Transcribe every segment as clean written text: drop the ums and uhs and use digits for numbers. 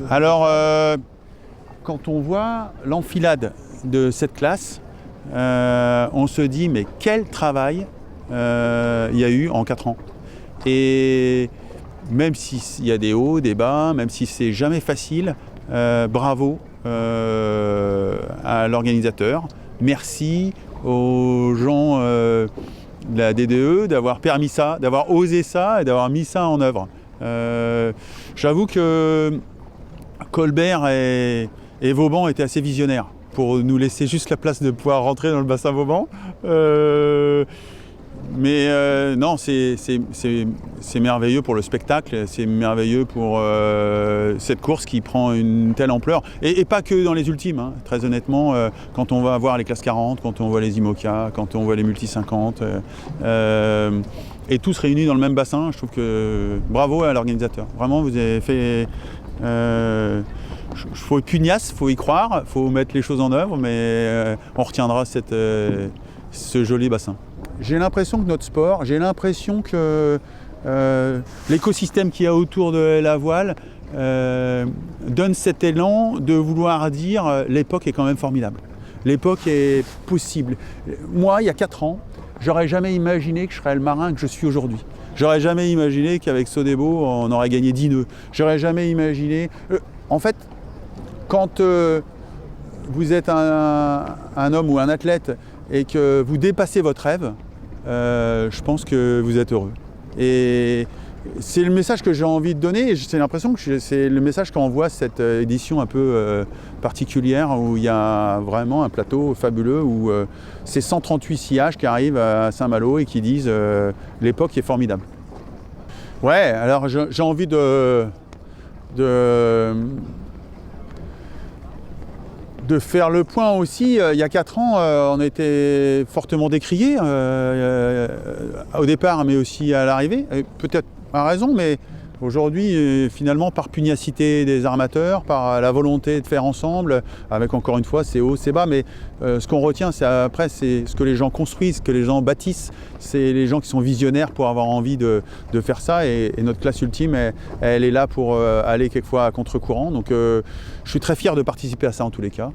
Alors, quand on voit l'enfilade de cette classe, on se dit mais quel travail il y a eu en 4 ans. Et même s'il y a des hauts, des bas, même si c'est jamais facile, bravo à l'organisateur. Merci aux gens de la DDE d'avoir permis ça, d'avoir osé ça et d'avoir mis ça en œuvre. J'avoue que Colbert et Vauban étaient assez visionnaires pour nous laisser juste la place de pouvoir rentrer dans le bassin Vauban. Non, c'est merveilleux pour le spectacle, c'est merveilleux pour cette course qui prend une telle ampleur. Et pas que dans les ultimes, hein. Très honnêtement, quand on va voir les classes 40, quand on voit les IMOCA, quand on voit les multi 50, et tous réunis dans le même bassin, je trouve que bravo à l'organisateur. Vraiment, vous avez fait... faut être pugnace, il faut y croire, il faut mettre les choses en œuvre, mais on retiendra ce joli bassin. J'ai l'impression que notre sport, l'écosystème qu'il y a autour de la voile donne cet élan de vouloir dire l'époque est quand même formidable. L'époque est possible. Moi, il y a 4 ans, j'aurais jamais imaginé que je serais le marin que je suis aujourd'hui. J'aurais jamais imaginé qu'avec Sodebo, on aurait gagné 10 nœuds. J'aurais jamais imaginé... En fait, quand vous êtes un homme ou un athlète et que vous dépassez votre rêve, je pense que vous êtes heureux. Et c'est le message que j'ai envie de donner, et j'ai l'impression que c'est le message qu'envoie cette édition un peu particulière, où il y a vraiment un plateau fabuleux, où c'est 138 sillages qui arrivent à Saint-Malo et qui disent l'époque est formidable. Ouais, alors j'ai envie de faire le point aussi. Il y a 4 ans, on était fortement décriés au départ, mais aussi à l'arrivée. Peut-être à raison, mais aujourd'hui, finalement, par pugnacité des armateurs, par la volonté de faire ensemble, avec encore une fois ces hauts, ces bas, mais ce qu'on retient, c'est ce que les gens construisent, ce que les gens bâtissent. C'est les gens qui sont visionnaires pour avoir envie de faire ça, et notre classe ultime, elle est là pour aller quelquefois à contre-courant. Donc je suis très fier de participer à ça en tous les cas.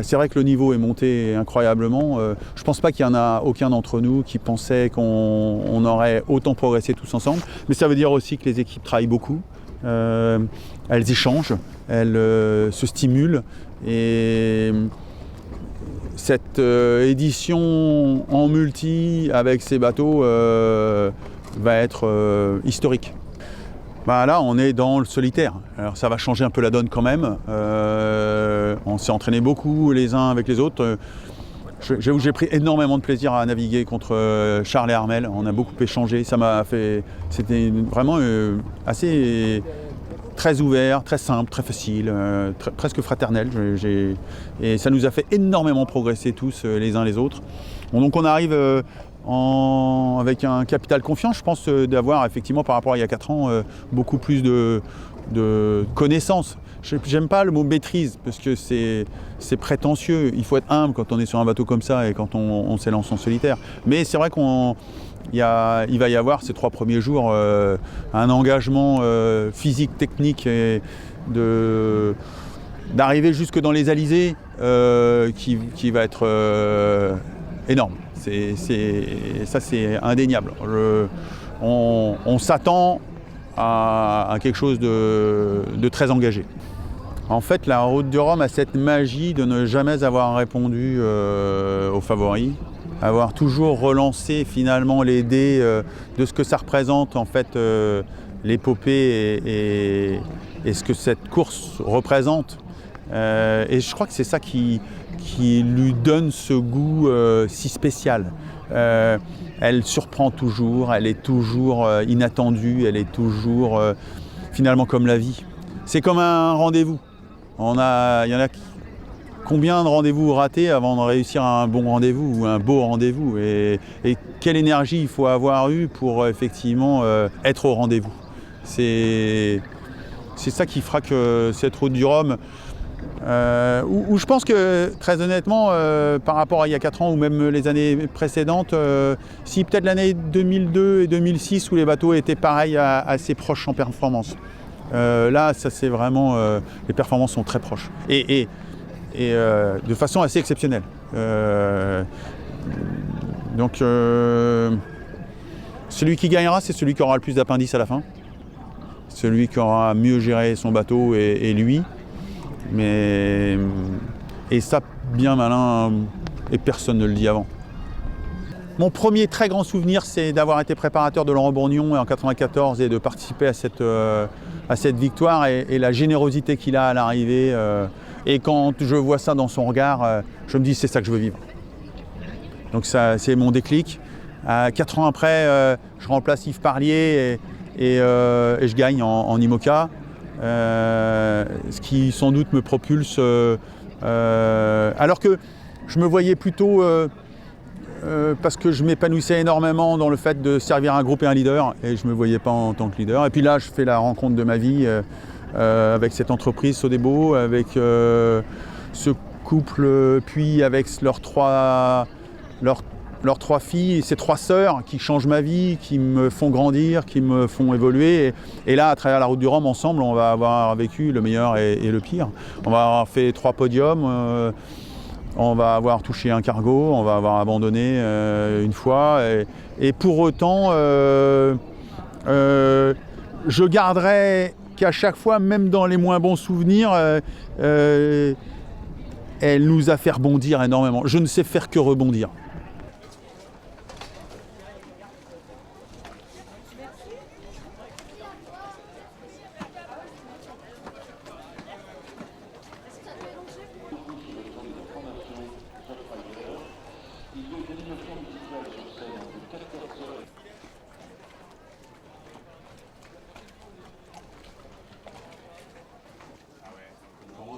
C'est vrai que le niveau est monté incroyablement. Je ne pense pas qu'il y en a aucun d'entre nous qui pensait qu'on aurait autant progressé tous ensemble, mais ça veut dire aussi que les équipes travaillent beaucoup, elles échangent, elles se stimulent, et cette édition en multi avec ces bateaux va être historique. Là, on est dans le solitaire. Alors ça va changer un peu la donne quand même. On s'est entraîné beaucoup les uns avec les autres. J'ai pris énormément de plaisir à naviguer contre Charles et Armel. On a beaucoup échangé. C'était vraiment très ouvert, très simple, très facile, presque fraternel. Et ça nous a fait énormément progresser tous les uns les autres. Donc on arrive avec un capital confiance, je pense, d'avoir effectivement par rapport à il y a 4 ans beaucoup plus de connaissances. J'aime pas le mot maîtrise parce que c'est prétentieux. Il faut être humble quand on est sur un bateau comme ça et quand on s'élance en solitaire. Mais c'est vrai il va y avoir ces 3 premiers jours un engagement physique, technique, et d'arriver jusque dans les alizés qui va être énorme. Ça c'est indéniable. On s'attend à quelque chose de très engagé. En fait, la route du Rhum a cette magie de ne jamais avoir répondu aux favoris, avoir toujours relancé finalement les dés de ce que ça représente en fait l'épopée et ce que cette course représente. Et je crois que c'est ça qui lui donne ce goût si spécial. Elle surprend toujours, elle est toujours inattendue, elle est toujours finalement comme la vie. C'est comme un rendez-vous. Il y en a combien de rendez-vous ratés avant de réussir un bon rendez-vous ou un beau rendez-vous, et quelle énergie il faut avoir eu pour effectivement être au rendez-vous. C'est ça qui fera que cette route du Rhum, où je pense que très honnêtement par rapport à il y a 4 ans ou même les années précédentes, si peut-être l'année 2002 et 2006 où les bateaux étaient pareils assez proches en performance, Là, ça c'est vraiment, les performances sont très proches et de façon assez exceptionnelle. Donc, celui qui gagnera, c'est celui qui aura le plus d'appendices à la fin. Celui qui aura mieux géré son bateau et lui. Et ça, bien malin, et personne ne le dit avant. Mon premier très grand souvenir, c'est d'avoir été préparateur de Laurent Bourgnon en 1994 et de participer à cette victoire et la générosité qu'il a à l'arrivée. Et quand je vois ça dans son regard, je me dis c'est ça que je veux vivre. Donc ça, c'est mon déclic. 4 ans après, je remplace Yves Parlier et je gagne en IMOCA. Ce qui sans doute me propulse. Alors que je me voyais plutôt... parce que je m'épanouissais énormément dans le fait de servir un groupe et un leader et je ne me voyais pas en tant que leader. Et puis là, je fais la rencontre de ma vie avec cette entreprise Sodebo, avec ce couple, puis avec leurs trois filles et ces 3 sœurs qui changent ma vie, qui me font grandir, qui me font évoluer. Et là, à travers la route du Rhum, ensemble, on va avoir vécu le meilleur et le pire. On va avoir fait 3 podiums. On va avoir touché un cargo, on va avoir abandonné une fois. Et pour autant, je garderai qu'à chaque fois, même dans les moins bons souvenirs, elle nous a fait rebondir énormément. Je ne sais faire que rebondir.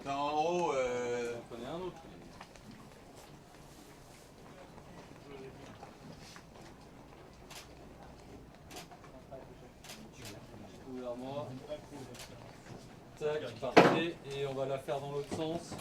En haut, prenez un autre. Tac, parfait. Et on va la faire dans l'autre sens.